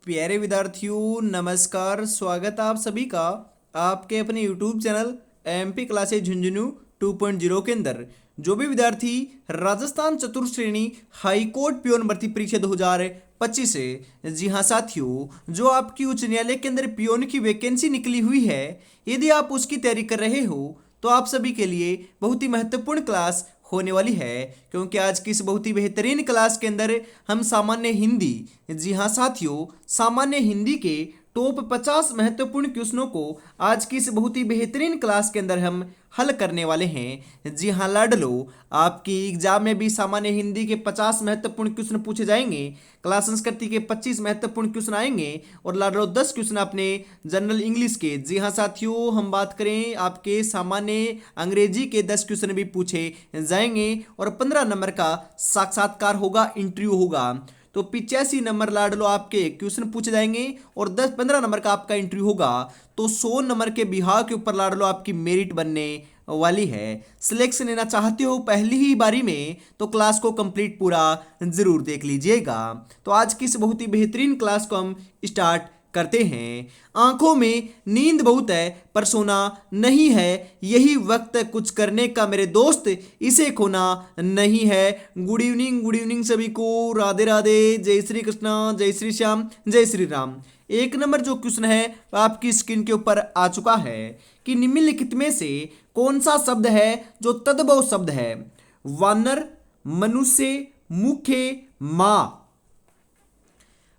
प्यारे विद्यार्थियों नमस्कार। स्वागत है आप सभी का आपके अपने YouTube channel MP classes Jhunjhunu 2.0 के अंदर। जो भी विद्यार्थी राजस्थान चतुर्थ श्रेणी हाईकोर्ट पियोन भर्ती परीक्षा 2025 है, जी हाँ साथियों, जो आपकी उच्च न्यायालय के अंदर पियोन की वैकेंसी निकली हुई है, यदि आप उसकी तैयारी कर रहे हो तो आप सभी के लिए बहुत ही महत्वपूर्ण क्लास होने वाली है। क्योंकि आज की इस बहुत ही बेहतरीन क्लास के अंदर हम सामान्य हिंदी, जी हाँ साथियों, सामान्य हिंदी के टॉप 50 महत्वपूर्ण क्वेश्चनों को आज की इस बहुत ही बेहतरीन क्लास के अंदर हम हल करने वाले हैं। जी हाँ लाडलो, आपकी एग्जाम में भी सामान्य हिंदी के 50 महत्वपूर्ण क्वेश्चन पूछे जाएंगे, क्लास संस्कृति के 25 महत्वपूर्ण क्वेश्चन आएंगे और लाडलो 10 क्वेश्चन अपने जनरल इंग्लिश के। जी हाँ साथियों, हम बात करें आपके सामान्य अंग्रेजी के 10 क्वेश्चन भी पूछे जाएंगे और 15 नंबर का साक्षात्कार होगा, इंटरव्यू होगा। तो 85 नंबर लाडलो आपके क्वेश्चन पूछे जाएंगे और 10-15 नंबर का आपका इंटरव्यू होगा। तो 100 नंबर के बिहार के ऊपर लाडलो आपकी मेरिट बनने वाली है। सिलेक्शन लेना चाहते हो पहली ही बारी में तो क्लास को कंप्लीट पूरा जरूर देख लीजिएगा। तो आज की इस बहुत ही बेहतरीन क्लास को हम स्टार्ट करते हैं। आंखों में नींद बहुत है पर सोना नहीं है, यही वक्त है कुछ करने का मेरे दोस्त, इसे खोना नहीं है। गुड इवनिंग सभी को, राधे राधे, जय श्री कृष्णा, जय श्री श्याम, जय श्री राम। एक नंबर जो क्वेश्चन है वह आपकी स्क्रीन के ऊपर आ चुका है कि निम्नलिखित में से कौन सा शब्द है जो तद्भव शब्द है? वानर, मनुष्य, मुखे, माँ।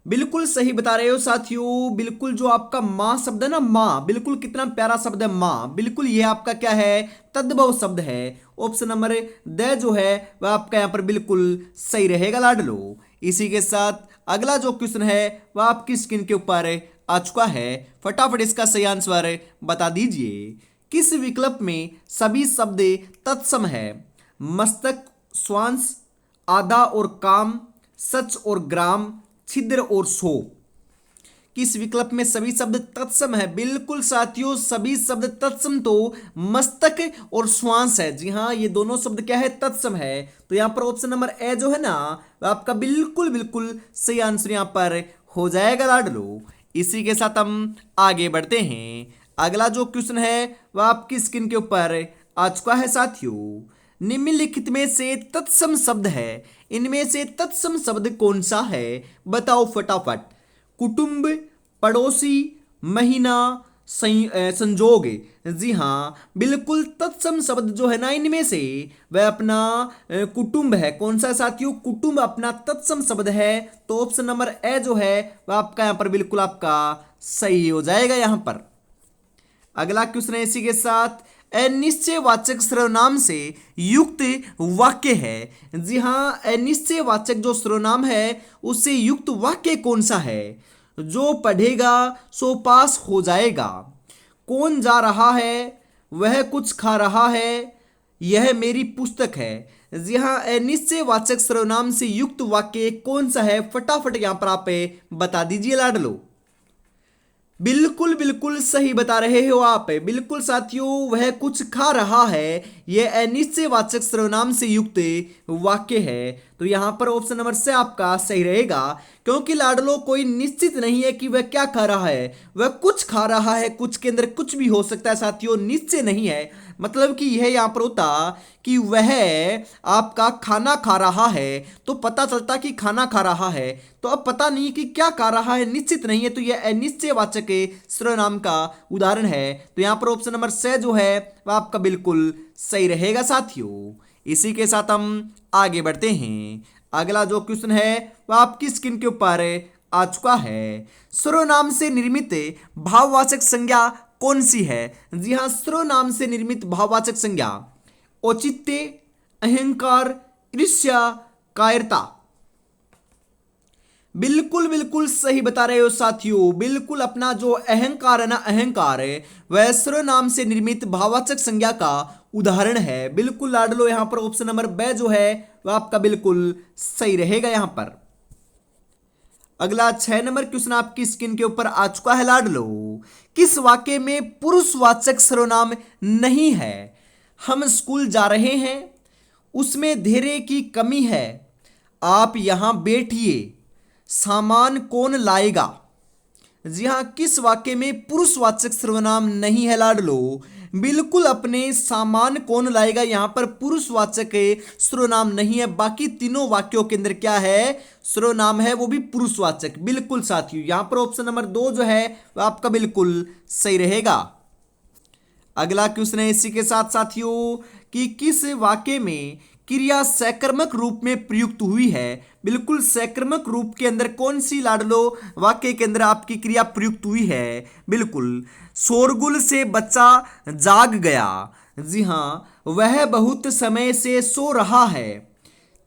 बिल्कुल सही बता रहे हो साथियों। बिल्कुल जो आपका माँ शब्द है ना, माँ, बिल्कुल कितना प्यारा शब्द है माँ। बिल्कुल ये आपका क्या है? तद्भव शब्द है। ऑप्शन नंबर द जो है वह आपका यहाँ पर बिल्कुल सही रहेगा लाडलो। इसी के साथ अगला जो क्वेश्चन है वह आपकी स्क्रीन के ऊपर आ चुका है। फटाफट इसका सही आंसर बता दीजिए। किस विकल्प में सभी शब्द तत्सम है? मस्तक, श्वांश, आधा और काम, सच और ग्राम, छिद्र और सो। किस विकल्प में सभी शब्द तत्सम है? बिल्कुल साथियों, सभी शब्द तत्सम तो मस्तक और श्वास है। जी हाँ, ये दोनों शब्द क्या है? तत्सम है। तो यहां पर ऑप्शन नंबर ए जो है ना वह आपका बिल्कुल बिल्कुल सही आंसर यहां पर हो जाएगा लाडलो। इसी के साथ हम आगे बढ़ते हैं। अगला जो क्वेश्चन है वह आपकी स्क्रीन के ऊपर आ चुका है साथियों। निम्नलिखित में से तत्सम शब्द है, इनमें से तत्सम शब्द कौन सा है? बताओ फटाफट। कुटुंब, पड़ोसी, महीना, संजोग। जी हाँ, बिल्कुल तत्सम शब्द जो है ना इनमें से वह अपना कुटुंब है। कौन सा साथियों? कुटुंब अपना तत्सम शब्द है। तो ऑप्शन नंबर ए जो है वह आपका यहाँ पर बिल्कुल आपका सही हो जाएगा यहाँ पर। अगला क्वेश्चन है इसी के साथ, अनिश्चयवाचक सर्वनाम से युक्त वाक्य है। जी हाँ, अनिश्चयवाचक जो सर्वनाम है उससे युक्त वाक्य कौन सा है? जो पढ़ेगा सो पास हो जाएगा, कौन जा रहा है, वह कुछ खा रहा है, यह मेरी पुस्तक है। जी हाँ, अनिश्चयवाचक सर्वनाम से युक्त वाक्य कौन सा है? फटाफट यहां पर आप बता दीजिए लाडलो। बिल्कुल बिल्कुल सही बता रहे हो आप। बिल्कुल साथियों, वह कुछ खा रहा है, यह अनिश्चयवाचक सर्वनाम से युक्त वाक्य है। तो यहां पर ऑप्शन नंबर से आपका सही रहेगा। क्योंकि लाडलो कोई निश्चित नहीं है कि वह क्या खा रहा है, वह कुछ खा रहा है, कुछ के अंदर कुछ भी हो सकता है साथियों, निश्चय नहीं है। मतलब कि यह यहां पर होता कि वह आपका खाना खा रहा है तो पता चलता कि खाना खा रहा है, तो अब पता नहीं कि क्या खा रहा है, निश्चित नहीं है, तो यह अनिश्चयवाचक सर्वनाम का उदाहरण है। तो यहां पर ऑप्शन नंबर से जो है वह आपका बिल्कुल सही रहेगा साथियों। इसी के साथ हम आगे बढ़ते हैं। अगला जो क्वेश्चन है वह आपकी स्क्रीन के ऊपर आ चुका है। सर्वनाम से निर्मित भाववाचक संज्ञा कौन सी है? जी हाँ, सर्वनाम से निर्मित भाववाचक संज्ञा औचित्य, अहंकार, ईर्ष्या, कायरता। बिल्कुल बिल्कुल सही बता रहे हो साथियों। बिल्कुल अपना जो अहंकार है ना, अहंकार है वह सर्वनाम से निर्मित भाववाचक संज्ञा का उदाहरण है। बिल्कुल लाडलो, यहां पर ऑप्शन नंबर बे जो है वह आपका बिल्कुल सही रहेगा यहां पर। अगला 6 नंबर क्वेश्चन आपकी स्क्रीन के ऊपर आ चुका है लाडलो। किस वाक्य में पुरुषवाचक सर्वनाम नहीं है? हम स्कूल जा रहे हैं, उसमें धैर्य की कमी है, आप यहां बैठिए, सामान कौन लाएगा। जी हाँ, किस वाक्य में पुरुषवाचक सर्वनाम नहीं है लाडलो? बिल्कुल अपने सामान कौन लाएगा, यहां पर पुरुषवाचक सर्वनाम नहीं है। बाकी तीनों वाक्यों के अंदर क्या है, सर्वनाम है, वो भी पुरुषवाचक। बिल्कुल साथियों, यहां पर ऑप्शन नंबर 2 जो है वो आपका बिल्कुल सही रहेगा। अगला क्वेश्चन है इसी के साथ साथियों कि किस वाक्य में क्रिया सकर्मक रूप में प्रयुक्त हुई है? बिल्कुल सकर्मक रूप के अंदर कौन सी लाडलो वाक्य के अंदर आपकी क्रिया प्रयुक्त हुई है? बिल्कुल, शोरगुल से बच्चा जाग गया। जी हाँ, वह बहुत समय से सो रहा है।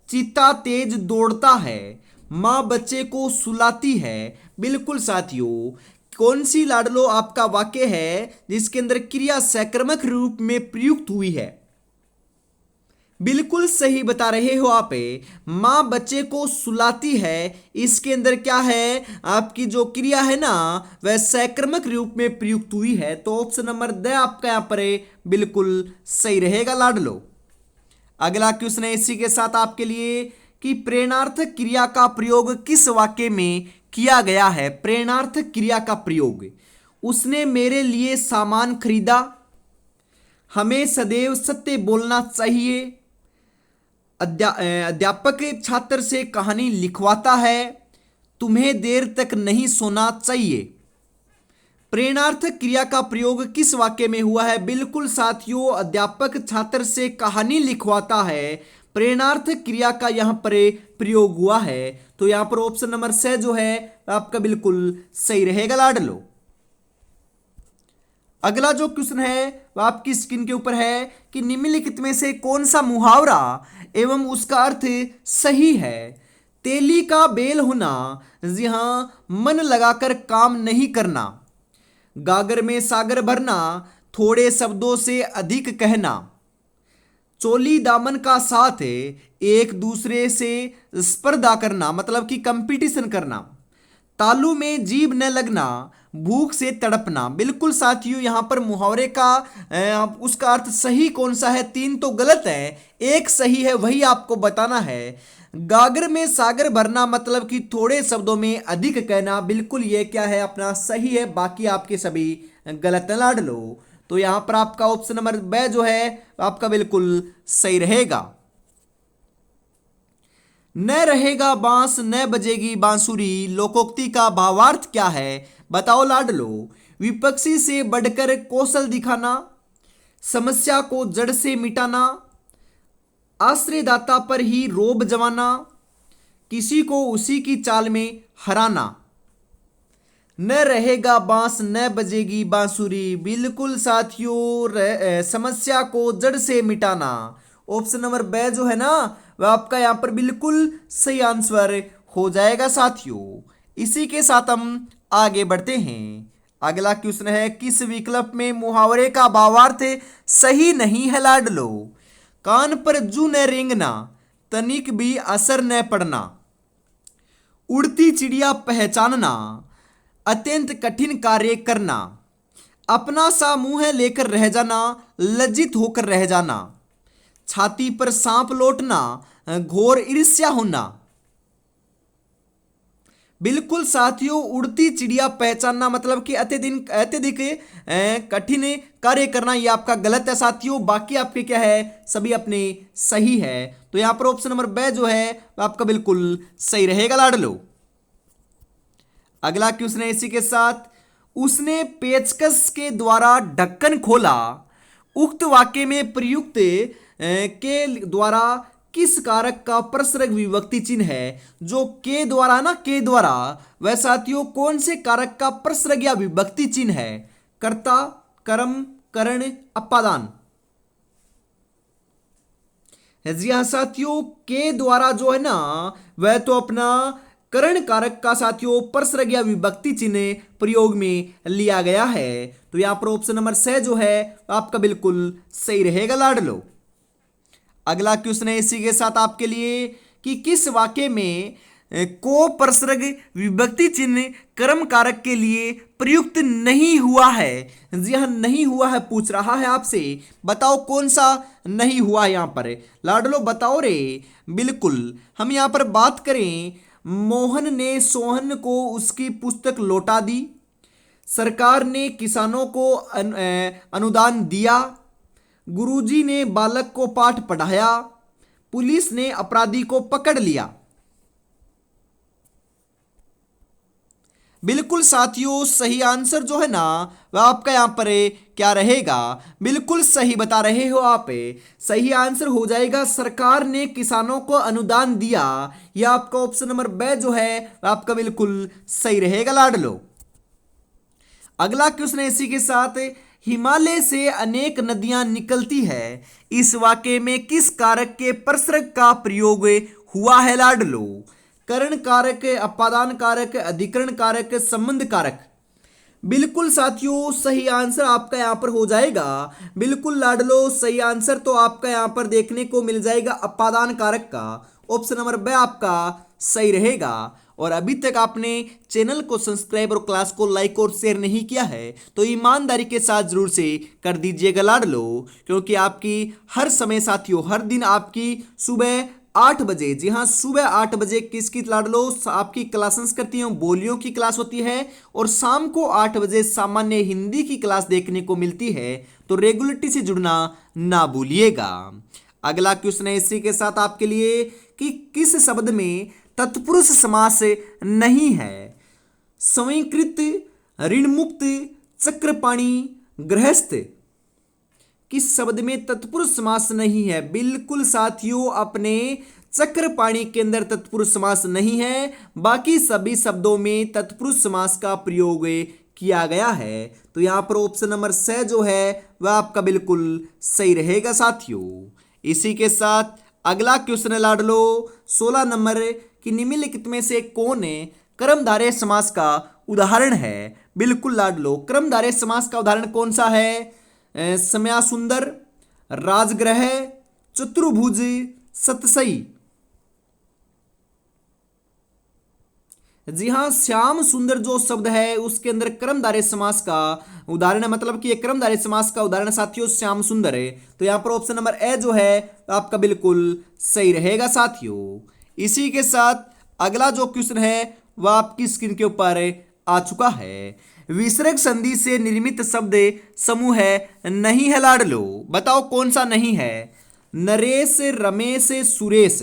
चीता तेज दौड़ता है। माँ बच्चे को सुलाती है। बिल्कुल साथियों, कौन सी लाडलो आपका वाक्य है जिसके अंदर क्रिया सकर्मक रूप में प्रयुक्त हुई है? बिल्कुल सही बता रहे हो आप। माँ बच्चे को सुलाती है, इसके अंदर क्या है, आपकी जो क्रिया है ना वह सकर्मक रूप में प्रयुक्त हुई है। तो ऑप्शन नंबर द आपका यहाँ पर बिल्कुल सही रहेगा लाडलो। अगला क्वेश्चन है इसी के साथ आपके लिए कि प्रेरणार्थक क्रिया का प्रयोग किस वाक्य में किया गया है? प्रेरणार्थक क्रिया का प्रयोग, उसने मेरे लिए सामान खरीदा। हमें सदैव सत्य बोलना चाहिए। अध्यापक छात्र से कहानी लिखवाता है। तुम्हें देर तक नहीं सोना चाहिए। प्रेरणार्थक क्रिया का प्रयोग किस वाक्य में हुआ है? बिल्कुल साथियों, अध्यापक छात्र से कहानी लिखवाता है, प्रेरणार्थक क्रिया का यहां पर प्रयोग हुआ है। तो यहां पर ऑप्शन नंबर से जो है आपका बिल्कुल सही रहेगा लाडलो। अगला जो क्वेश्चन है वह आपकी स्क्रीन के ऊपर है कि निम्नलिखित में से कौन सा मुहावरा एवं उसका अर्थ सही है? तेली का बेल होना। जी हां, मन लगाकर काम नहीं करना। गागर में सागर भरना, थोड़े शब्दों से अधिक कहना। चोली दामन का साथ है, एक दूसरे से स्पर्धा करना, मतलब कि कंपटीशन करना। तालू में जीभ न लगना, भूख से तड़पना। बिल्कुल साथियों, यहां पर मुहावरे का उसका अर्थ सही कौन सा है? 3 तो गलत है, एक सही है, वही आपको बताना है। गागर में सागर भरना मतलब कि थोड़े शब्दों में अधिक कहना। बिल्कुल ये क्या है, अपना सही है, बाकी आपके सभी गलत है लाडलो। तो यहां पर आपका ऑप्शन नंबर ब जो है आपका बिल्कुल सही रहेगा। न रहेगा बांस न बजेगी बांसुरी, लोकोक्ति का भावार्थ क्या है? बताओ लाडलो। विपक्षी से बढ़कर कौशल दिखाना, समस्या को जड़ से मिटाना, आश्रयदाता पर ही रोब जमाना, किसी को उसी की चाल में हराना। न रहेगा बांस न बजेगी बांसुरी, बिल्कुल साथियों समस्या को जड़ से मिटाना। ऑप्शन नंबर ब जो है ना वह आपका यहां पर बिल्कुल सही आंसर हो जाएगा साथियों। इसी के साथ हम आगे बढ़ते हैं। अगला क्वेश्चन है किस विकल्प में मुहावरे का भावार्थ सही नहीं है लाडलो? कान पर जू न रेंगना, तनिक भी असर न पड़ना। उड़ती चिड़िया पहचानना, अत्यंत कठिन कार्य करना। अपना सा मुंह लेकर रह जाना, लज्जित होकर रह जाना। छाती पर सांप लौटना, घोर ईर्ष्या होना। बिल्कुल साथियों, उड़ती चिड़िया पहचानना मतलब कि अत्यधिक अत्यधिक कठिन कार्य करना, ये आपका गलत है साथियों। बाकी आपके क्या है, सभी अपने सही है। तो यहां पर ऑप्शन नंबर ब जो है आपका बिल्कुल सही रहेगा लाडलो। अगला क्वेश्चन है इसी के साथ, उसने पेचकस के द्वारा ढक्कन खोला। उक्त वाक्य में प्रयुक्त के द्वारा किस कारक का परसर्ग विभक्ति चिन्ह है? जो के द्वारा ना, के द्वारा, वह साथियों कौन से कारक का परसर्ग या विभक्ति चिन्ह है? कर्ता, कर्म, करण, अपादान। जी हाँ साथियों, के द्वारा जो है ना वह तो अपना करण कारक का साथियों परसर्ग या विभक्ति चिन्ह प्रयोग में लिया गया है। तो यहां पर ऑप्शन नंबर 6 जो है आपका बिल्कुल सही रहेगा लाडलो। अगला क्वेश्चन है इसी के साथ आपके लिए कि किस वाक्य में को परसर्ग विभक्ति चिन्ह कर्म कारक के लिए प्रयुक्त नहीं हुआ है? जी हाँ, नहीं हुआ है, पूछ रहा है आपसे। बताओ कौन सा नहीं हुआ यहां पर लाडलो, बताओ रे। बिल्कुल, हम यहां पर बात करें, मोहन ने सोहन को उसकी पुस्तक लौटा दी। सरकार ने किसानों को अनुदान दिया, गुरुजी ने बालक को पाठ पढ़ाया, पुलिस ने अपराधी को पकड़ लिया। बिल्कुल साथियों, सही आंसर जो है ना वह आपका यहाँ पर क्या रहेगा, बिल्कुल सही बता रहे हो आप। सही आंसर हो जाएगा सरकार ने किसानों को अनुदान दिया। यह आपका ऑप्शन नंबर बी जो है वह आपका बिल्कुल सही रहेगा लाडलो। अगला क्वेश्चन इसी के साथ, हिमालय से अनेक नदियां निकलती है, इस वाक्य में किस कारक के प्रसर्ग का प्रयोग हुआ है लाडलो? करण कारक, अपादान कारक, अधिकरण कारक, संबंध कारक। बिल्कुल साथियों, सही आंसर आपका यहां पर हो जाएगा बिल्कुल लाडलो। सही आंसर तो आपका यहां पर देखने को मिल जाएगा अपादान कारक का। ऑप्शन नंबर बी आपका सही रहेगा। और अभी तक आपने चैनल को सब्सक्राइब और क्लास को लाइक और शेयर नहीं किया है तो ईमानदारी के साथ जरूर से कर दीजिएगा लाडलो, क्योंकि आपकी हर समय साथियों, हर दिन आपकी सुबह 8 बजे, जी हाँ सुबह 8 बजे किसकी लाडलो आपकी क्लासेस करती हूँ, बोलियों की क्लास होती है। और शाम को 8 बजे सामान्य हिंदी की क्लास देखने को मिलती है, तो रेगुलरिटी से जुड़ना ना भूलिएगा। अगला क्वेश्चन है इसी के साथ आपके लिए कि किस शब्द में तत्पुरुष समास नहीं है? स्वीकृत, ऋण मुक्त, चक्रपाणी, गृहस्थ। किस शब्द में तत्पुरुष समास नहीं है? बिल्कुल साथियों, अपने चक्रपाणी के अंदर तत्पुरुष समास नहीं है, बाकी सभी शब्दों में तत्पुरुष समास का प्रयोग किया गया है। तो यहां पर ऑप्शन नंबर सी जो है वह आपका बिल्कुल सही रहेगा साथियों। इसी के साथ अगला क्वेश्चन है लाडलो 16 नंबर कि निम्नलिखित में से कौन कर्मधारय समास का उदाहरण है? बिल्कुल लाडलो, कर्मधारय समास का उदाहरण कौन सा है? समया सुंदर, राजग्रह, चतुर्भुज, सतसई। जी हाँ, श्याम सुंदर जो शब्द है उसके अंदर कर्मधारय समास का उदाहरण है, मतलब कि एक कर्मधारय समास का उदाहरण साथियों श्याम सुंदर है। तो यहां पर ऑप्शन नंबर ए जो है आपका बिल्कुल सही रहेगा साथियों। इसी के साथ अगला जो क्वेश्चन है वह आपकी स्क्रीन के ऊपर आ चुका है। विसर्ग संधि से निर्मित शब्द समूह है नहीं है लाडलो, बताओ कौन सा नहीं है? नरेश, रमेश, सुरेश,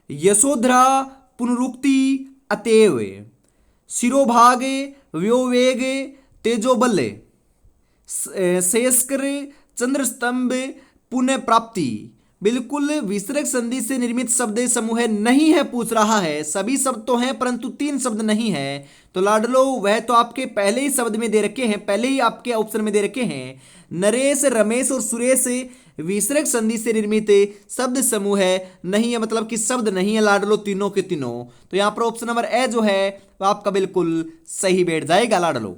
यशोधरा, पुनरुक्ति, अतएव, शिरोभाग, व्योवेग, तेजोबल, शेषकर, चंद्रस्तंभ, पुण्य प्राप्ति। बिल्कुल विसर्ग संधि से निर्मित शब्द समूह नहीं है पूछ रहा है। सभी शब्द तो हैं परंतु 3 शब्द नहीं है। तो लाडलो वह तो आपके पहले ही शब्द में दे रखे हैं, पहले ही आपके ऑप्शन में दे रखे हैं। नरेश, रमेश और सुरेश विसर्ग संधि से निर्मित शब्द समूह नहीं है, मतलब कि शब्द नहीं है लाडलो तीनों के तीनों। तो यहां पर ऑप्शन नंबर ए जो है वह आपका बिल्कुल सही बैठ जाएगा लाडलो।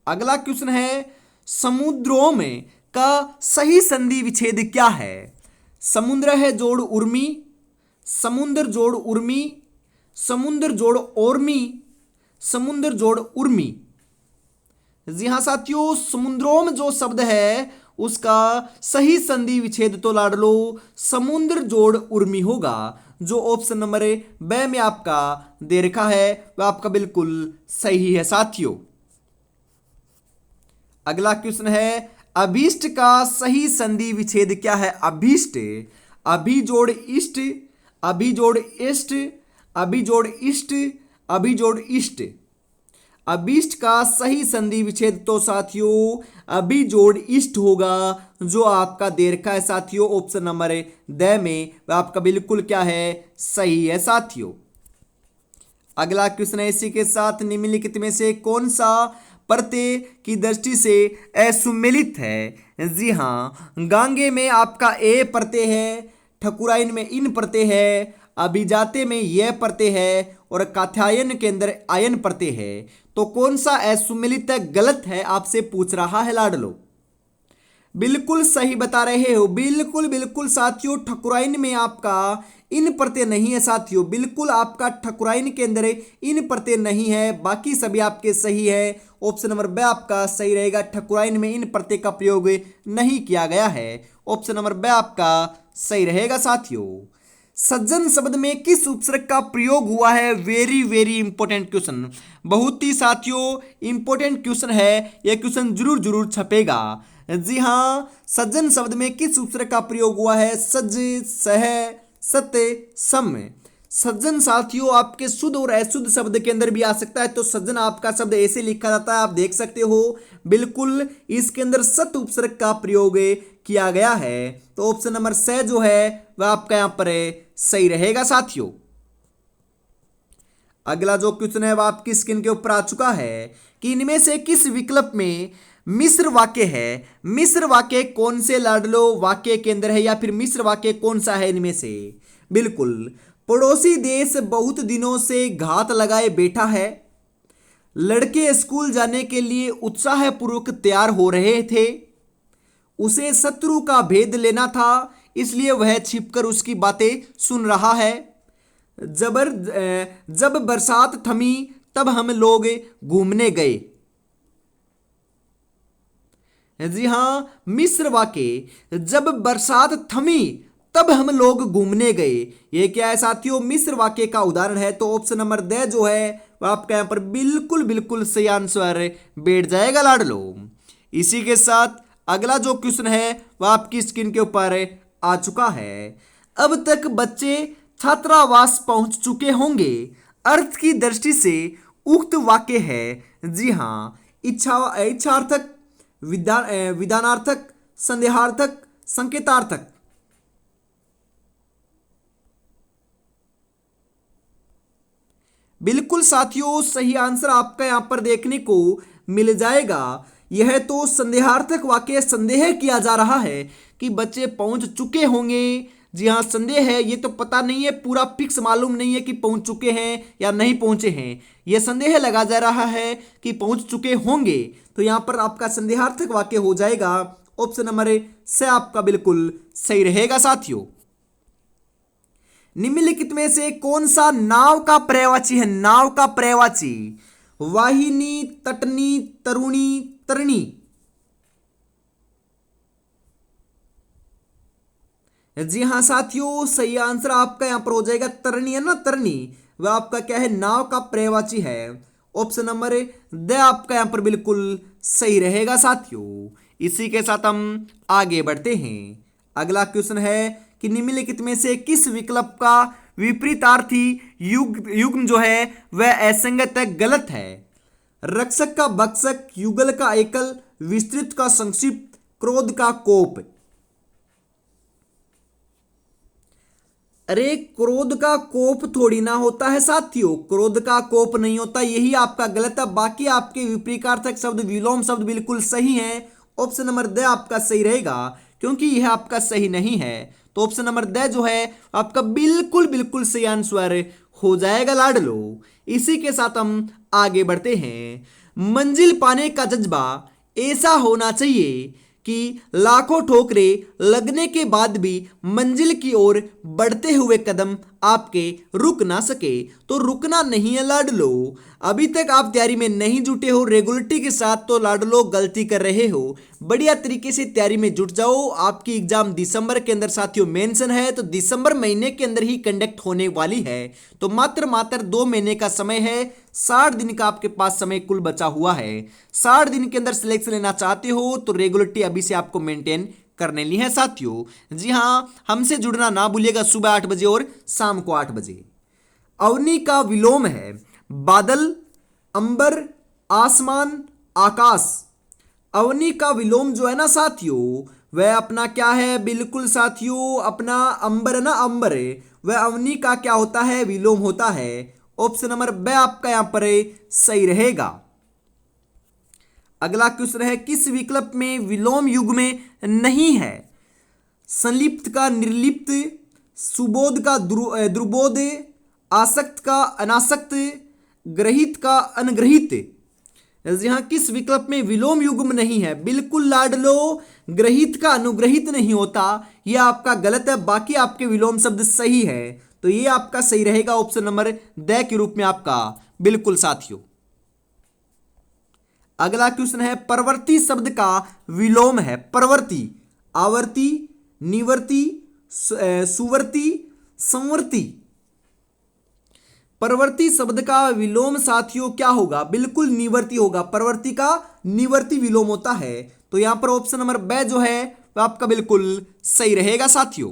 अगला क्वेश्चन है समुद्रों में का सही संधि विच्छेद क्या है? समुद्र है जोड़ उर्मी, समुद्र जोड़ उर्मी, समुद्र जोड़ ओर्मी, समुद्र जोड़ उर्मी। जी हाँ साथियों, समुद्रों में जो शब्द है उसका सही संधि विच्छेद तो लाडलो समुद्र जोड़ उर्मी होगा, जो ऑप्शन नंबर बे में आपका दे रखा है वह आपका बिल्कुल सही है साथियों। अगला क्वेश्चन है अभीष्ट का सही संधि विच्छेद क्या है? अभीष्ट, अभी जोड़ इष्ट, अभी जोड़ इष्ट, अभी जोड़ इष्ट, अभी जोड़ इष्ट। अभीष्ट का सही संधि विच्छेद तो साथियों अभी जोड़ इष्ट होगा, जो आपका दे रखा है साथियों ऑप्शन नंबर द में, वह आपका बिल्कुल क्या है सही है साथियों। अगला क्वेश्चन है इसी के साथ निम्नलिखित में से कौन सा प्रत्यय की दृष्टि से असुमेलित है? जी हाँ, गांगे में आपका ए प्रत्यय है, ठकुराइन में इन प्रत्यय है, अभिजाते में यह प्रत्यय है और कात्यायन के अंदर आयन प्रत्यय है। तो कौन सा असुमेलित गलत है आपसे पूछ रहा है लाडलो। बिल्कुल सही बता रहे हो, बिल्कुल बिल्कुल साथियों, ठकुराइन में आपका इन प्रत्यय नहीं है साथियों, बिल्कुल आपका ठकुराइन के अंदर इन प्रत्यय नहीं है, बाकी सभी आपके सही है। ऑप्शन नंबर बी आपका सही रहेगा, ठकुराइन में इन प्रत्यय का प्रयोग नहीं किया गया है। ऑप्शन नंबर बी आपका सही रहेगा साथियों। सज्जन शब्द में किस उपसर्ग का प्रयोग हुआ है? वेरी वेरी इंपॉर्टेंट क्वेश्चन, बहुत ही साथियों इंपॉर्टेंट क्वेश्चन है, यह क्वेश्चन जरूर जरूर छपेगा। जी हाँ, सज्जन शब्द में किस उपसर्ग का प्रयोग हुआ है? सज, सह, सत्य, सम। सज्जन साथियों आपके शुद्ध और अशुद्ध शब्द के अंदर भी आ सकता है, तो सज्जन आपका शब्द ऐसे लिखा जाता है, आप देख सकते हो बिल्कुल इसके अंदर सत उपसर्ग का प्रयोग किया गया है। तो ऑप्शन नंबर स जो है वह आपका यहां पर सही रहेगा साथियों। अगला जो क्वेश्चन है वह आपकी स्क्रीन के ऊपर आ चुका है कि इनमें से किस विकल्प में मिश्र वाक्य है? मिश्र वाक्य कौन से लाडलो वाक्य के अंदर है, या फिर मिश्र वाक्य कौन सा है इनमें से? बिल्कुल, पड़ोसी देश बहुत दिनों से घात लगाए बैठा है, लड़के स्कूल जाने के लिए उत्साहपूर्वक तैयार हो रहे थे, उसे शत्रु का भेद लेना था इसलिए वह छिपकर उसकी बातें सुन रहा है, जब बरसात थमी तब हम लोग घूमने गए। जी हां, मिश्र वाक्य जब बरसात थमी तब हम लोग घूमने गए, ये क्या है साथियों? मिश्र वाक्य का उदाहरण है। तो ऑप्शन नंबर द जो है वह आपका यहां पर बिल्कुल बिल्कुल सही आंसर बैठ जाएगा लाडलो। इसी के साथ अगला जो क्वेश्चन है वह आपकी स्क्रीन के ऊपर आ चुका है। अब तक बच्चे छात्रावास पहुंच चुके होंगे, अर्थ की दृष्टि से उक्त वाक्य है। जी हां, इच्छार्थक, विधानार्थक, संदेहार्थक, संकेतार्थक। बिल्कुल साथियों, सही आंसर आपका यहां पर देखने को मिल जाएगा। यह तो संदेहार्थक वाक्य, संदेह किया जा रहा है कि बच्चे पहुंच चुके होंगे। जी हाँ, संदेह है, ये तो पता नहीं है, पूरा फिक्स मालूम नहीं है कि पहुंच चुके हैं या नहीं पहुंचे हैं, यह संदेह लगा जा रहा है कि पहुंच चुके होंगे। तो यहां पर आपका संदेहार्थक वाक्य हो जाएगा ऑप्शन नंबर से आपका बिल्कुल सही रहेगा साथियों। निम्नलिखित में से कौन सा नाव का पर्यायवाची है? नाव का पर्यायवाची वाहिनी, तटनी, तरुणी, तरणी। जी हां साथियों, सही आंसर आपका यहां पर हो जाएगा तरणी, है ना, तरणी। वह आपका क्या है? नाव का पर्यायवाची है। ऑप्शन नंबर द आपका यहां पर बिल्कुल सही रहेगा साथियों। इसी के साथ हम आगे बढ़ते हैं। अगला क्वेश्चन है कि निम्नलिखित में से किस विकल्प का विपरीतार्थी युग्म जो है वह असंगत है, गलत है? रक्षक का भक्षक, युगल का एकल, विस्तृत का संक्षिप्त, क्रोध का कोप। अरे क्रोध का कोप थोड़ी ना होता है साथियों, क्रोध का कोप नहीं होता, यही आपका गलत है। बाकी आपके विपरीतार्थक शब्द, विलोम शब्द बिल्कुल सही है। ऑप्शन नंबर द आपका सही रहेगा क्योंकि यह आपका सही नहीं है। तो ऑप्शन नंबर द जो है आपका बिल्कुल बिल्कुल सही आंसर हो जाएगा लाडलो। इसी के साथ हम आगे बढ़ते हैं। मंजिल पाने का जज्बा ऐसा होना चाहिए कि लाखों ठोकरें लगने के बाद भी मंजिल की ओर बढ़ते हुए कदम आपके रुक ना सके। तो रुकना नहीं है लाडलो, अभी तक आप तैयारी में नहीं जुटे हो रेगुलरिटी के साथ, तो लाडलो गलती कर रहे हो। बढ़िया तरीके से तैयारी में जुट जाओ। आपकी एग्जाम दिसंबर के अंदर साथियों मेंशन है, तो दिसंबर महीने के अंदर ही कंडक्ट होने वाली है। तो मात्र 2 महीने का समय है, 60 दिन का आपके पास समय कुल बचा हुआ है। 60 दिन के अंदर सिलेक्शन लेना चाहते हो तो रेगुलरिटी अभी से आपको मेंटेन करने ली है साथियों। जी हां, हमसे जुड़ना ना भूलिएगा सुबह 8 बजे और शाम को 8 बजे। अवनी का विलोम है बादल, अंबर, आसमान, आकाश। अवनी का विलोम जो है ना साथियों वह अपना क्या है? बिल्कुल साथियों अपना अंबर है ना, अंबर है वह अवनी का क्या होता है? विलोम होता है। ऑप्शन नंबर ब आपका यहां पर सही रहेगा। अगला क्वेश्चन है किस विकल्प में विलोम युग में नहीं है? संलिप्त का निर्लिप्त, सुबोध का दुर्बोध, आसक्त का अनासक्त, ग्रहित का अनग्रहित। यहां किस विकल्प में विलोम युग्म नहीं है? बिल्कुल लाडलो, ग्रहित का अनुग्रहित नहीं होता, यह आपका गलत है। बाकी आपके विलोम शब्द सही है, तो ये आपका सही रहेगा ऑप्शन नंबर द के रूप में आपका बिल्कुल साथियों। अगला क्वेश्चन है परवर्ती शब्द का विलोम है। परवर्ती आवर्ती, निवर्ती, सुवर्ती, संवर्ती। परवर्ती शब्द का विलोम साथियों क्या होगा? बिल्कुल निवर्ती होगा। परवर्ती का निवर्ती विलोम होता है। तो यहां पर ऑप्शन नंबर ब जो है वह आपका बिल्कुल सही रहेगा साथियों।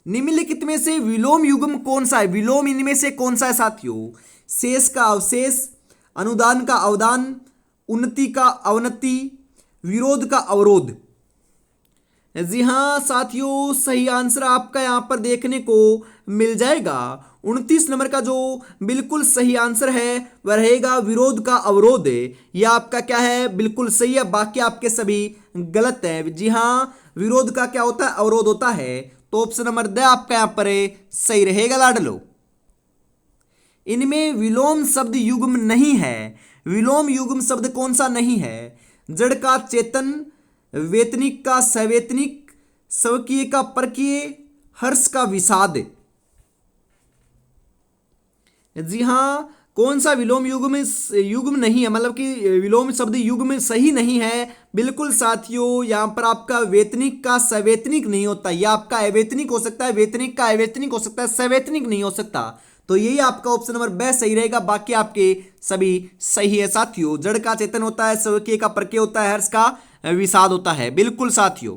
निम्नलिखित में से विलोम युग्म कौन सा है? विलोम इनमें से कौन सा है साथियों? शेष का अवशेष, अनुदान का अवदान, उन्नति का अवनति, विरोध का अवरोध। जी हाँ साथियों, सही आंसर आपका यहां पर देखने को मिल जाएगा। 29 नंबर का जो बिल्कुल सही आंसर है वह रहेगा विरोध का अवरोध। यह आपका क्या है? बिल्कुल सही है, बाकी आपके सभी गलत है। जी हाँ, विरोध का क्या होता है? अवरोध होता है। तो ऑप्शन नंबर द आपका यहां पर सही रहेगा लाडलो। इनमें विलोम शब्द युग्म नहीं है। विलोम युग्म शब्द कौन सा नहीं है? जड़ का चेतन, वेतनिक का सवेतनिक, स्वकीय का परकीय, हर्ष का विषाद। जी हाँ, कौन सा विलोम युग्म नहीं है, मतलब कि विलोम शब्द युग्म सही नहीं है। बिल्कुल साथियों, यहां पर आपका वेतनिक का सवेतनिक नहीं होता। यह आपका अवेतनिक हो सकता है, वेतनिक का अवेतनिक हो सकता है, सवेतनिक नहीं हो सकता। तो यही आपका ऑप्शन नंबर ब सही रहेगा। बाकी आपके सभी सही है साथियों। जड़ का चेतन होता है, स्वकीय का परकीय होता है, हर्ष का विषाद होता है। बिल्कुल साथियों।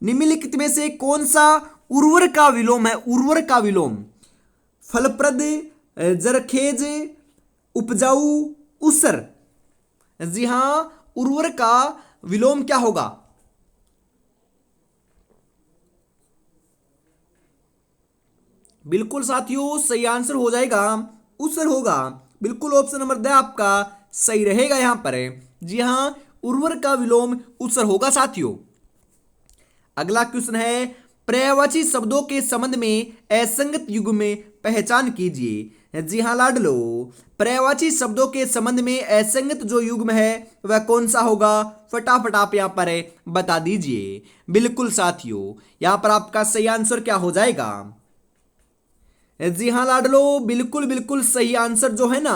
निम्नलिखित में से कौन सा उर्वर का विलोम है? उर्वर का विलोम फलप्रद, जरखेज, उपजाऊ, उसर। जी हां, उर्वर का विलोम क्या होगा? बिल्कुल साथियों, सही आंसर हो जाएगा उसर होगा। बिल्कुल ऑप्शन नंबर द आपका सही रहेगा यहां पर। जी हां, उर्वर का विलोम उसर होगा साथियों। अगला क्वेश्चन है, पर्यायवाची शब्दों के संबंध में असंगत युग्म में पहचान कीजिए। जी हाँ लाडलो, पर्यायवाची शब्दों के संबंध में असंगत जो युग्म है वह कौन सा होगा? फटाफट आप यहां पर बता दीजिए। बिल्कुल साथियों, यहां पर आपका सही आंसर क्या हो जाएगा? जी हाँ लाडलो, बिल्कुल बिल्कुल सही आंसर जो है ना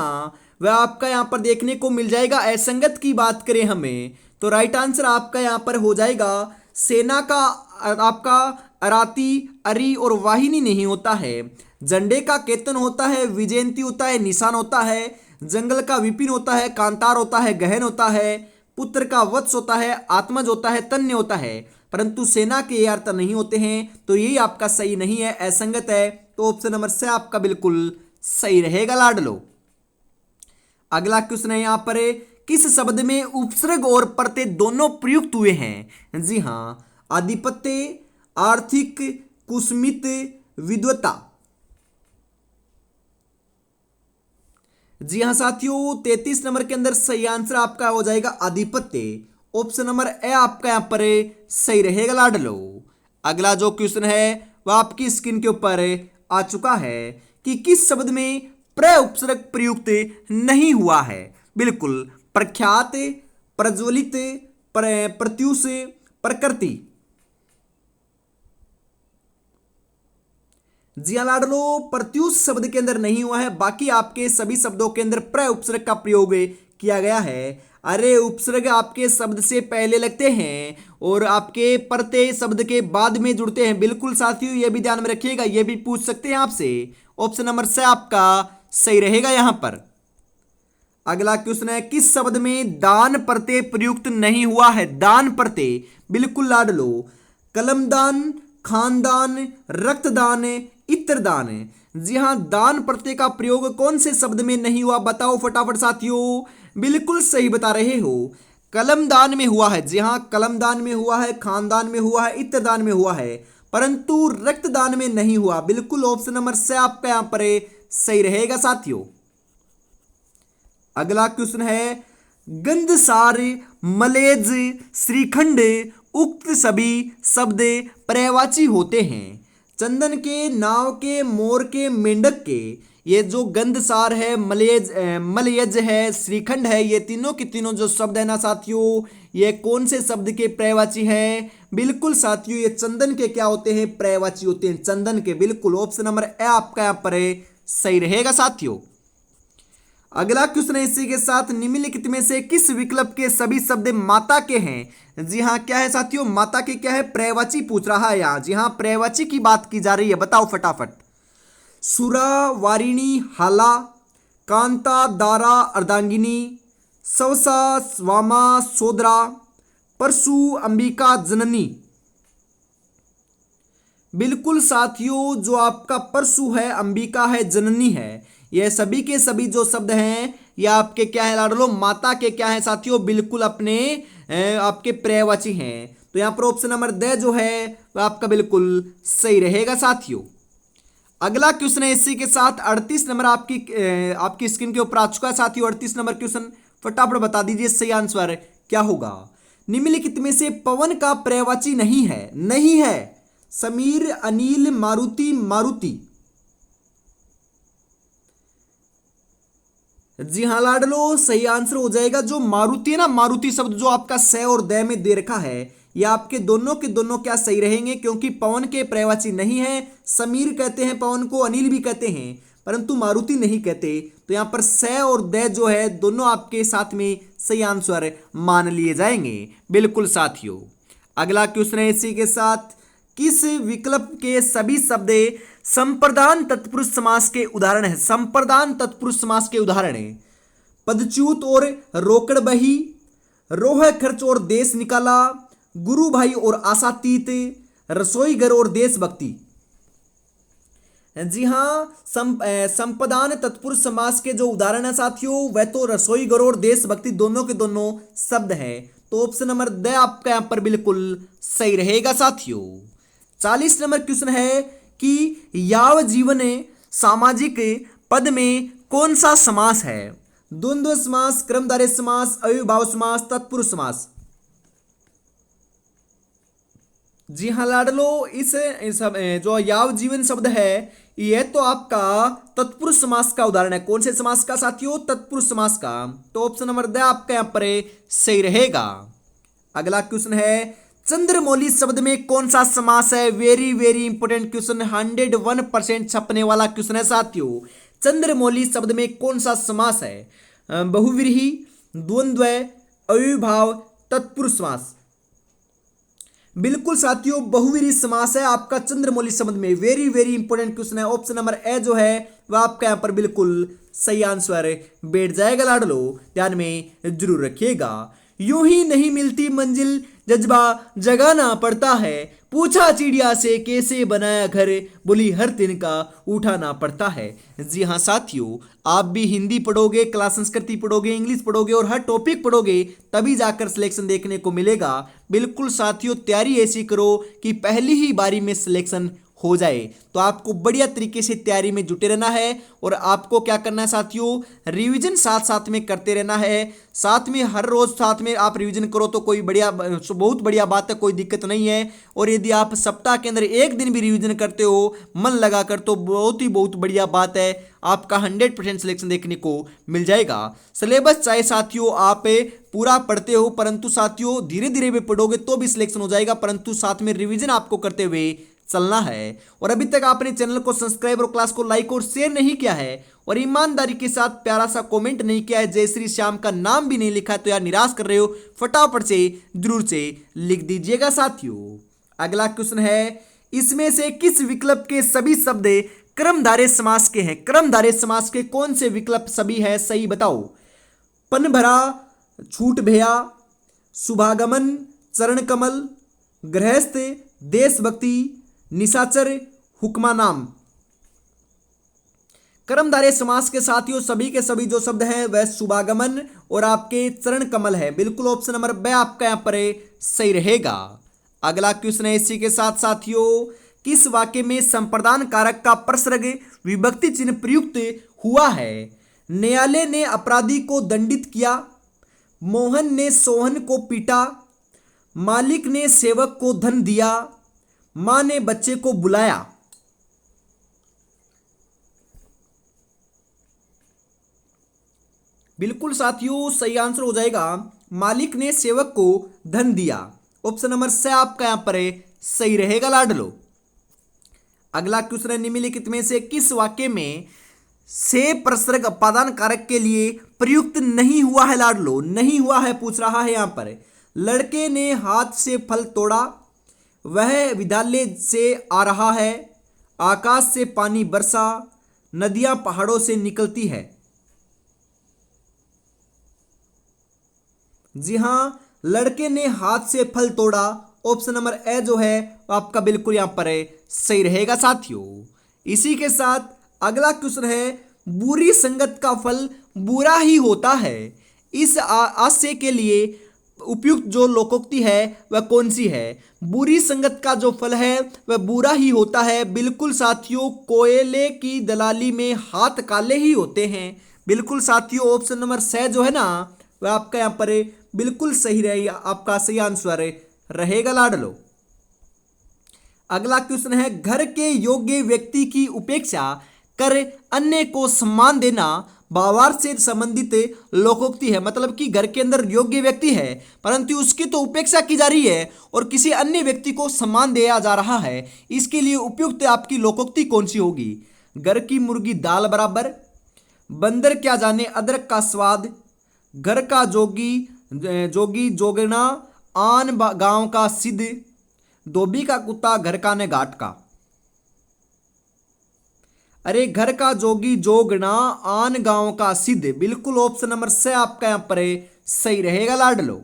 वह आपका यहां पर देखने को मिल जाएगा। असंगत की बात करें हमें तो राइट आंसर आपका यहां पर हो जाएगा सेना का आपका अराती, अरी और वाहिनी नहीं होता है। झंडे का केतन होता है, विजयंती होता है, निशान होता है। जंगल का विपिन होता है, कांतार होता है, गहन होता है। पुत्र का वत्स होता है, आत्मज होता है, तन्य होता है। परंतु सेना के ये अर्थ नहीं होते हैं। तो यही आपका सही नहीं है, असंगत है। तो ऑप्शन नंबर से आपका बिल्कुल सही रहेगा लाडलो। अगला क्वेश्चन है यहां पर, किस शब्द में उपसर्ग और प्रत्यय दोनों प्रयुक्त हुए हैं? जी हां, आधिपत्य, आर्थिक, कुसमित, विद्वता। जी हां साथियों, 33 नंबर के अंदर सही आंसर आपका हो जाएगा आधिपत्य। ऑप्शन नंबर ए आपका यहां पर सही रहेगा लाडलो। अगला जो क्वेश्चन है वह आपकी स्क्रीन के ऊपर आ चुका है कि किस शब्द में प्र उपसर्ग प्रयुक्त नहीं हुआ है? बिल्कुल, प्रख्यात, प्रज्वलित, प्रत्युष, प्रकृति। जी हाँ लाडलो, प्रत्युष शब्द के अंदर नहीं हुआ है। बाकी आपके सभी शब्दों के अंदर प्र उपसर्ग का प्रयोग किया गया है। अरे उपसर्ग आपके शब्द से पहले लगते हैं और आपके प्रत्यय शब्द के बाद में जुड़ते हैं। बिल्कुल साथियों, यह भी ध्यान में रखिएगा, यह भी पूछ सकते हैं आपसे। ऑप्शन नंबर से आपका सही रहेगा यहां पर। अगला क्वेश्चन है, किस शब्द में दान प्रत्यय प्रयुक्त नहीं हुआ है? दान प्रत्यय, बिल्कुल लाडलो, कलमदान, खानदान, रक्तदान, इत्रदान। जी हां, दान प्रत्यय का प्रयोग कौन से शब्द में नहीं हुआ? बताओ फटाफट साथियों। बिल्कुल सही बता रहे हो, कलमदान में हुआ है। जी हां, कलमदान में हुआ है, खानदान में हुआ है, इत्रदान में हुआ है, परंतु रक्तदान में नहीं हुआ। बिल्कुल ऑप्शन नंबर से आपका यहां पर सही रहेगा साथियों। अगला क्वेश्चन है, गंधसार, मलेज, श्रीखंड उक्त सभी शब्द पर्यायवाची होते हैं। चंदन के, नाव के, मोर के, मेंढक के। ये जो गंधसार है, मलयज है, श्रीखंड है, ये तीनों के तीनों जो शब्द है ना साथियों, ये कौन से शब्द के पर्यायवाची हैं? बिल्कुल साथियों, ये चंदन के क्या होते हैं? पर्यायवाची होते हैं, चंदन के। बिल्कुल ऑप्शन नंबर ए आपका यहां पर सही रहेगा साथियों। अगला क्वेश्चन है इसी के साथ, निम्नलिखित में से किस विकल्प के सभी शब्द माता के हैं? जी हाँ, क्या है साथियों, माता के क्या है, पर्यायवाची पूछ रहा है यहाँ। जी हाँ, पर्यायवाची की बात की जा रही है, बताओ फटाफट। सुरा, वारिणी, हाला, कांता, दारा, अर्धांगिनी, सवसा, स्वामा, सोदरा, परशु, अंबिका, जननी। बिल्कुल साथियों, जो आपका परशु है, अंबिका है, जननी है, यह सभी के सभी जो शब्द हैं यह आपके क्या है लाडलो, माता के क्या है साथियों, बिल्कुल अपने आपके पर्यायवाची हैं। तो यहां पर ऑप्शन नंबर द जो है वह आपका बिल्कुल सही रहेगा साथियों। अगला क्वेश्चन है इसी के साथ 38 नंबर आपकी स्क्रीन के ऊपर आ चुका है साथियों। 38 नंबर क्वेश्चन फटाफट बता दीजिए सही आंसर क्या होगा। निम्नलिखित में से पवन का पर्यायवाची नहीं है, नहीं है, समीर, अनिल, मारुति, मारुति। जी हाँ लाडलो, सही आंसर हो जाएगा जो मारुति है ना, मारुति शब्द जो आपका स और द में दे रखा है, ये आपके दोनों के दोनों क्या सही रहेंगे, क्योंकि पवन के पर्यायवाची नहीं है। समीर कहते हैं पवन को, अनिल भी कहते हैं, परंतु मारुति नहीं कहते। तो यहां पर स और द जो है दोनों आपके साथ में सही आंसर मान लिए जाएंगे, बिल्कुल साथियों। अगला क्वेश्चन है इसी के साथ, किस विकल्प के सभी शब्द संप्रदान तत्पुरुष समास के उदाहरण है? संप्रदान तत्पुरुष समास के उदाहरण है पदच्युत और रोकड़ बही, रोह खर्च और देश निकाला, गुरु भाई और आशातीत, रसोई घर और देशभक्ति। जी हाँ, संप्रदान तत्पुरुष समास के जो उदाहरण है साथियों वह तो रसोई घर और देशभक्ति दोनों के दोनों शब्द हैं। तो ऑप्शन नंबर द आपका यहां पर बिल्कुल सही रहेगा साथियों। 40 नंबर क्वेश्चन है कि याव जीवन सामाजिक पद में कौन सा समास है? द्वंद्व समास, क्रमधारय समास, अविभाव समास, तत्पुरुष समास। जी हाँ लाडलो, इस जो याव जीवन शब्द है यह तो आपका तत्पुरुष समास का उदाहरण है। कौन से समास का साथियों? तत्पुरुष समास का। तो ऑप्शन नंबर द आपका यहां पर सही रहेगा। अगला क्वेश्चन है, चंद्रमौली शब्द में कौन सा समास है? वेरी वेरी इंपोर्टेंट क्वेश्चन, 101% छपने वाला क्वेश्चन है साथियों। चंद्रमौली शब्द में कौन सा समास है? बहुव्रीहि, द्वंद्व, अविभाव, तत्पुरुष समास। बिल्कुल साथियों, बहुव्रीहि समास है आपका चंद्रमौली शब्द में। वेरी वेरी इंपोर्टेंट क्वेश्चन है। ऑप्शन नंबर ए जो है वह आपका यहां पर बिल्कुल सही आंसर बैठ जाएगा लाडलो, ध्यान में जरूर रखिएगा। यूं ही नहीं मिलती मंजिल, जज्बा जगाना पड़ता है, पूछा चिड़िया से कैसे बनाया घर, बोली हर दिन का उठाना पड़ता है। जी हाँ साथियों, आप भी हिंदी पढ़ोगे, क्लास संस्कृति पढ़ोगे, इंग्लिश पढ़ोगे और हर टॉपिक पढ़ोगे तभी जाकर सिलेक्शन देखने को मिलेगा। बिल्कुल साथियों, तैयारी ऐसी करो कि पहली ही बारी में सिलेक्शन हो जाए। तो आपको बढ़िया तरीके से तैयारी में जुटे रहना है और आपको क्या करना है साथियों, रिवीजन साथ साथ में करते रहना है। साथ में हर रोज साथ में आप रिवीजन करो तो कोई बढ़िया, बहुत बढ़िया बात है, कोई दिक्कत नहीं है। और यदि आप सप्ताह के अंदर एक दिन भी रिवीजन करते हो मन लगाकर तो बहुत बढ़िया बात है, आपका 100% सिलेक्शन देखने को मिल जाएगा। सिलेबस चाहे साथियों आप पूरा पढ़ते हो, परंतु साथियों धीरे धीरे भी पढ़ोगे तो भी सिलेक्शन हो जाएगा, परंतु साथ में रिवीजन आपको करते हुए चलना है। और अभी तक आपने चैनल को सब्सक्राइब और क्लास को लाइक और शेयर नहीं किया है और ईमानदारी के साथ प्यारा सा कमेंट नहीं किया है, जय श्री श्याम का नाम भी नहीं लिखा है, तो यार निराश कर रहे हो, फटाफट से जरूर से लिख दीजिएगा साथियों। अगला क्वेश्चन है, इसमें से किस विकल्प के सभी शब्द क्रमधारय समास के हैं? क्रमधारय समास के कौन से विकल्प सभी है, सही बताओ। पन भरा, छूट भैया, शुभागमन, चरण कमल, गृहस्थ, देशभक्ति, निशाचर, हुक्मा नाम। कर्मधारय समास के साथियों सभी के सभी जो शब्द हैं वह शुभागमन और आपके चरण कमल है। बिल्कुल ऑप्शन नंबर ब आपका यहां पर सही रहेगा। अगला क्वेश्चन है इसी के साथ साथियों, किस वाक्य में संप्रदान कारक का प्रसर्ग विभक्ति चिन्ह प्रयुक्त हुआ है? न्यायालय ने अपराधी को दंडित किया, मोहन ने सोहन को पीटा, मालिक ने सेवक को धन दिया, मां ने बच्चे को बुलाया। बिल्कुल साथियों सही आंसर हो जाएगा मालिक ने सेवक को धन दिया। ऑप्शन नंबर से आपका यहां पर सही रहेगा लाडलो। अगला क्वेश्चन है, निम्नलिखित में से किस वाक्य में से प्रसर्ग अपादान कारक के लिए प्रयुक्त नहीं हुआ है लाडलो, नहीं हुआ है पूछ रहा है यहां पर। लड़के ने हाथ से फल तोड़ा, वह विद्यालय से आ रहा है, आकाश से पानी बरसा, नदियां पहाड़ों से निकलती है। जी हां, लड़के ने हाथ से फल तोड़ा, ऑप्शन नंबर ए जो है आपका बिल्कुल यहां पर सही रहेगा साथियों। इसी के साथ अगला क्वेश्चन है, बुरी संगत का फल बुरा ही होता है, इस आशय के लिए उपयुक्त जो लोकोक्ति है वह कौन सी है? बुरी संगत का जो फल है वह बुरा ही होता है, बिल्कुल साथियों, कोयले की दलाली में हाथ काले ही होते हैं। बिल्कुल साथियों, ऑप्शन नंबर से जो है ना वह आपका यहाँ पर बिल्कुल सही रहेगा, आपका सही आंसर रहेगा लाडलो। अगला क्वेश्चन है, घर के योग्य व्यक्ति की उपेक्षा कर अन्य को सम्मान देना भावार्थ से संबंधित लोकोक्ति है। मतलब कि घर के अंदर योग्य व्यक्ति है परंतु उसकी तो उपेक्षा की जा रही है और किसी अन्य व्यक्ति को सम्मान दिया जा रहा है, इसके लिए उपयुक्त आपकी लोकोक्ति कौन सी होगी? घर की मुर्गी दाल बराबर, बंदर क्या जाने अदरक का स्वाद, घर का जोगी जोगी जोगना आन गांव का सिद्ध, धोबी का कुत्ता घर का ने घाट का। अरे घर का जोगी जोगना आन गांव का सिद्ध, बिल्कुल ऑप्शन नंबर से आपका यहां पर सही रहेगा लाडलो।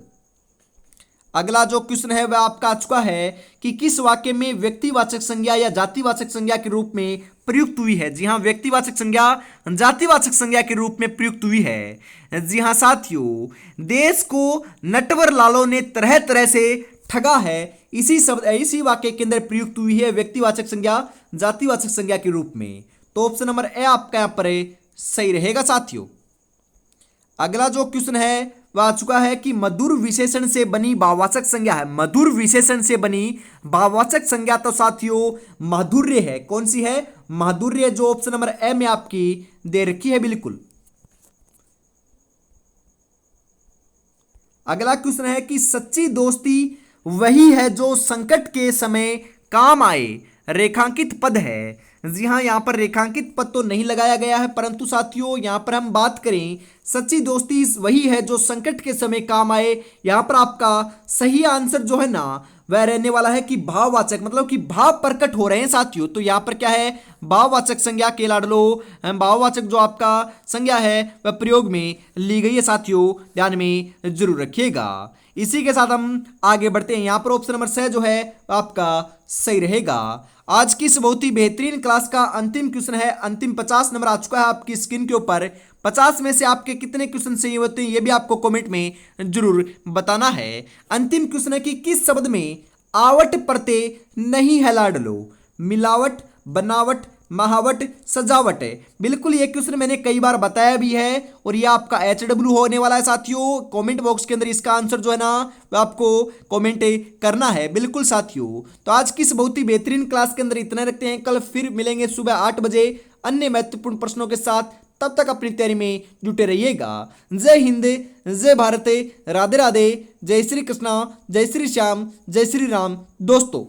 अगला जो क्वेश्चन है वह आपका आ चुका है कि किस वाक्य में व्यक्तिवाचक संज्ञा या जातिवाचक संज्ञा के रूप में प्रयुक्त हुई है? जी हां, व्यक्तिवाचक संज्ञा जातिवाचक संज्ञा के रूप में प्रयुक्त हुई है। जी हां साथियों, देश को नटवर लालों ने तरह तरह से ठगा है, इसी वाक्य के अंदर प्रयुक्त हुई है व्यक्तिवाचक संज्ञा जातिवाचक संज्ञा के रूप में। तो ऑप्शन नंबर ए आपका यहां पर सही रहेगा साथियों। अगला जो क्वेश्चन है वह आ चुका है कि मधुर विशेषण से बनी भाववाचक संज्ञा है। मधुर विशेषण से बनी भाववाचक संज्ञा तो साथियों माधुर्य है। कौन सी है? माधुर्य, जो ऑप्शन नंबर ए में आपकी दे रखी है बिल्कुल। अगला क्वेश्चन है कि सच्ची दोस्ती वही है जो संकट के समय काम आए, रेखांकित पद है। जी हां, यहां पर रेखांकित पद तो नहीं लगाया गया है परंतु साथियों यहां पर हम बात करें सच्ची दोस्ती वही है जो संकट के समय काम आए। यहां पर आपका सही आंसर जो है ना वह रहने वाला है कि भाववाचक, मतलब कि भाव प्रकट हो रहे हैं साथियों। तो यहां पर क्या है? भाववाचक संज्ञा के लाडलो, भाववाचक जो आपका संज्ञा है वह प्रयोग में ली गई है साथियों, ध्यान में जरूर रखिएगा। इसी के साथ हम आगे बढ़ते हैं। यहां पर ऑप्शन नंबर 6 जो है आपका सही रहेगा। आज की इस बहुत ही बेहतरीन क्लास का अंतिम क्वेश्चन है, अंतिम 50 नंबर आ चुका है आपकी स्क्रीन के ऊपर। 50 में से आपके कितने क्वेश्चन सही होते हैं ये भी आपको कमेंट में जरूर बताना है। अंतिम क्वेश्चन है कि किस शब्द में आवट प्रत्यय नहीं है लाडलो? मिलावट, बनावट, महावट, सजावट है। बिल्कुल ये क्वेश्चन मैंने कई बार बताया भी है और ये आपका HW होने वाला है साथियों। कमेंट बॉक्स के अंदर इसका आंसर जो है ना वो आपको कमेंट करना है बिल्कुल साथियों। तो आज की इस बहुत ही बेहतरीन क्लास के अंदर इतना रखते हैं, कल फिर मिलेंगे सुबह 8 बजे अन्य महत्वपूर्ण प्रश्नों के साथ। तब तक अपनी तैयारी में जुटे रहिएगा। जय हिंद, जय भारत, राधे राधे, जय श्री कृष्णा, जय श्री श्याम, जय श्री राम दोस्तों।